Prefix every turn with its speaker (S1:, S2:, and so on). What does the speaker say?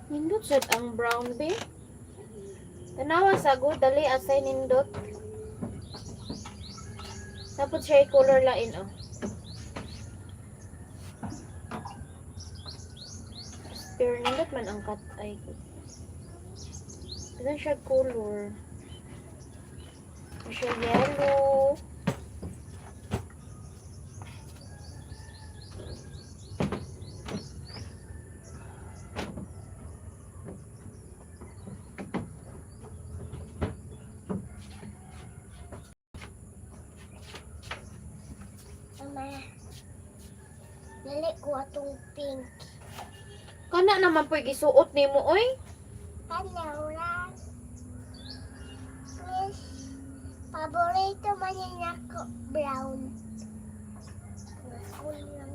S1: Nindot sad ang brown be. Tanawa sagod dali asay nindot. Tapos siya color lain oh. Pero nindot man ang cut ay. Ganun siya color. Siya yellow.
S2: Mama, dali ko atong pink.
S1: Kana naman po gisuot nimo oy.
S2: Hello, Ran. Miss, paborito man yun ako, brown. Kulay